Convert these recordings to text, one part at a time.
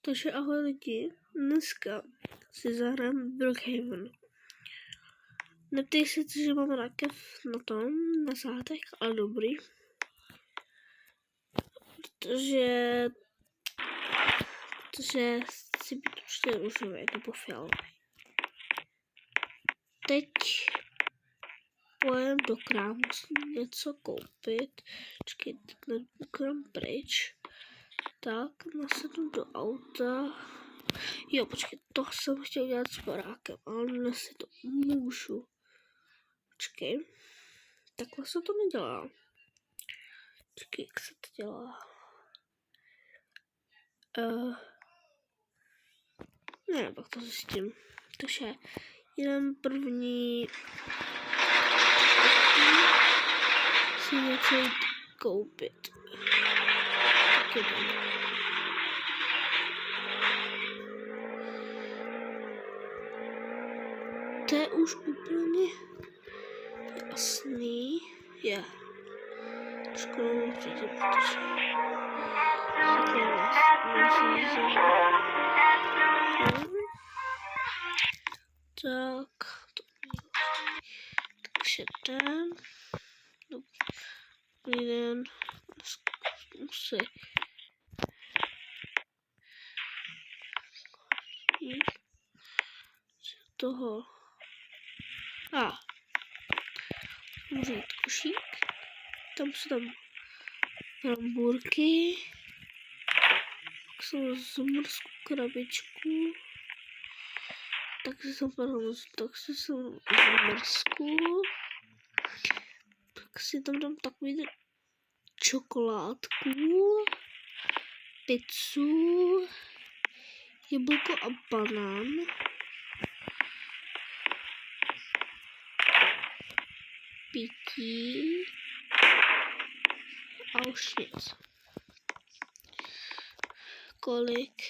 Takže ahoj lidi, dneska si zahrajeme Brookhaven. Neptej se, že mám rakev na tom, na zátek, ale dobrý. Protože si být určitě růžový nebo fialový. Teď pojem do krámu něco koupit. Počkej, nekám pryč. Tak, nasednu do auta. Jo, počkej, to jsem chtěl dělat s barákem, ale dnes si to můžu. Počkej, takhle se to nedělá. Počkej, jak se to dělá? Ne, pak to zjistím. Takže jdem první si něco jít koupit. Tak jdem. To je už úplně jasný. Je. Školu přijde, protože tak, takže den. Dobrý den. Musí. Toho. Můžu jít košík. Tam jsou tam bramburky. Pak jsou zmrzku krabičku. Tak si jsem zmrzku. Pak si tam dám takový čokoládku. Pizzu. Jablko a banán. Pití a už nic. Kolik?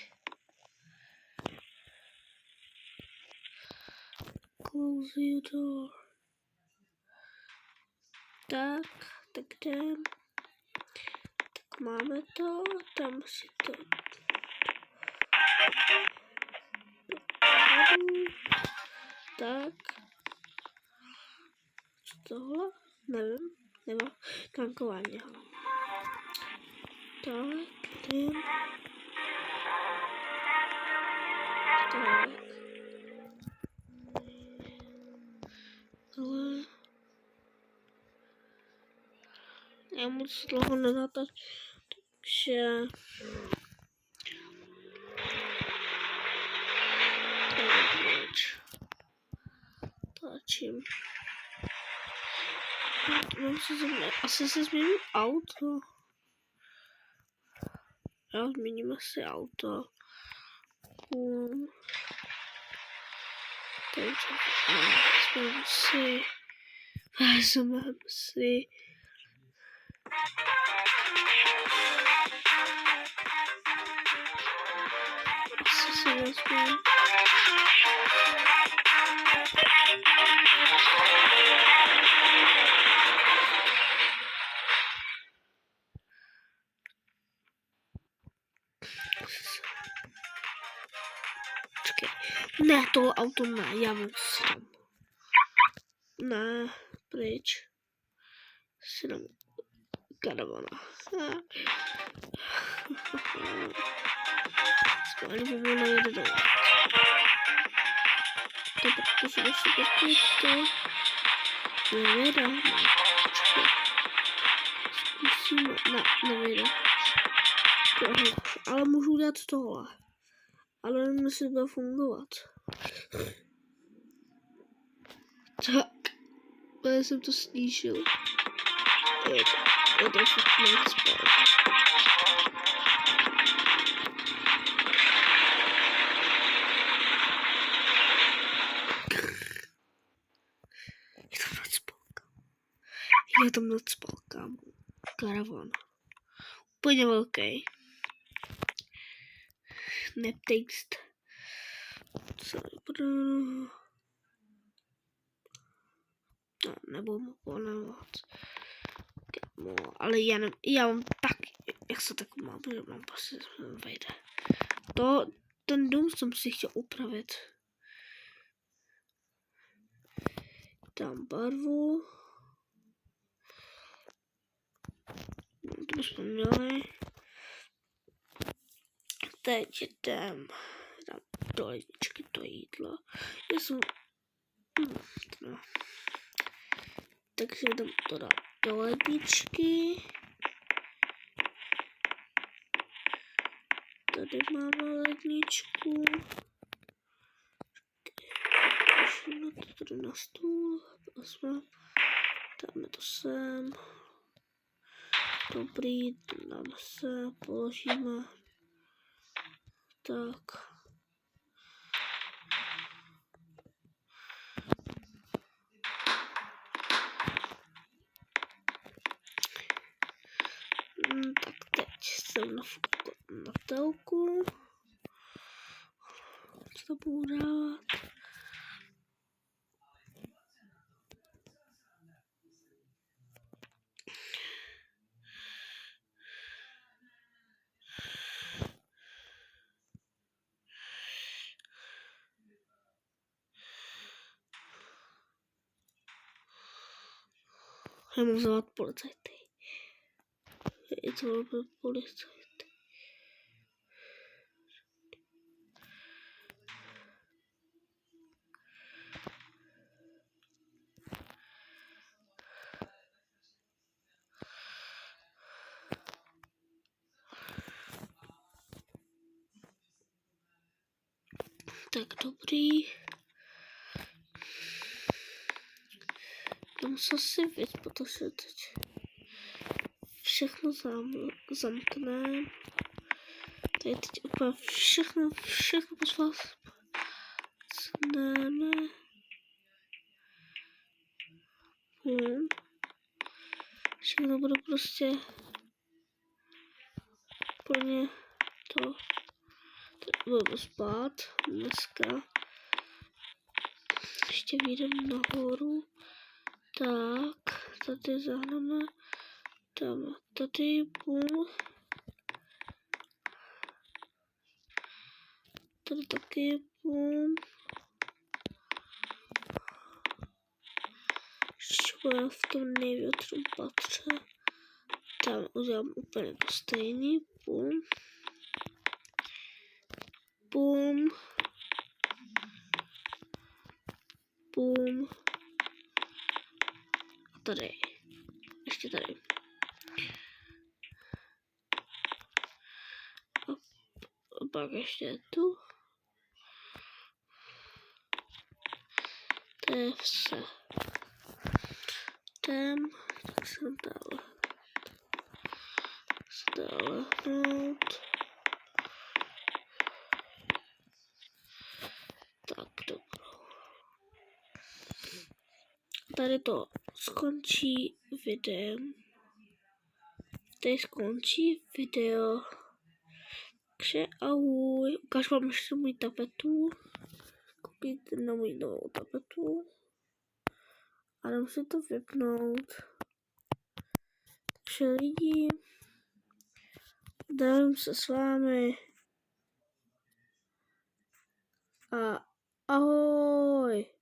Close your door. Tak jdem. Tak máme to, tam si to. Tak. Tohle? Nevím. Nebo tankování. Tak, jdem. Tak. Tohle. Já moc dlouho nenatáč, takže táčím. Asi si změním auto. Já změním asi auto. Takže vezmeme si asi si vezmeme ne, to auto ne, já vím, co si dám. Ne, pryč. Si dám karavana. Skvělý by nejede dolů. To protože ještě pěkně to nejede. Zkusíme, ne, nejede. Ale můžu udělat tohle. Ale nevím, jestli bude fungovat. Tak, já jsem to snížil. Je to všechno spal. Je tam nadspal, kámo. Karavan. Úplně velký. Neptext. No, nebudu mu ponovat. Ale já mám tak, jak se tak mám, že mám prostě vejde. Ten dům jsem si chtěl upravit. Dám barvu. To bychom měli. Teď dám do ledničky to jídlo. Takže dám to do ledničky. Tady máme ledničku. Dáme to tady na stůl. Dáme to sem. Dobrý, dáme se, položíme. Tak. Tak teď jsem na telku. Co to budu dát? Já můžu zavolat policajty. Je to policajty. Tak dobrý. To musím si věc, protože teď všechno zamkneme. Tady teď úplně všechno pod vás známe. Všechno bude prostě plně to. Budu spát dneska. Ještě vyjdeme nahoru. Tak, tady zahneme. Dáme tady půl. Tady taky půl. Ještě v tom největším patře. Tam udělám úplně to stejný. Půl. Bum. Bum. A tady. Ještě tady. A pak ještě tu. To je vše. Tak jsem dále hnout. Tak dobro. Tady to skončí videem. Tady skončí video. Takže ahoj. Ukážu vám ještě můj tapetu. Koukejte na můj novou tapetu. A dám si to vypnout. Takže lidi, dávám se s vámi. A ahoj.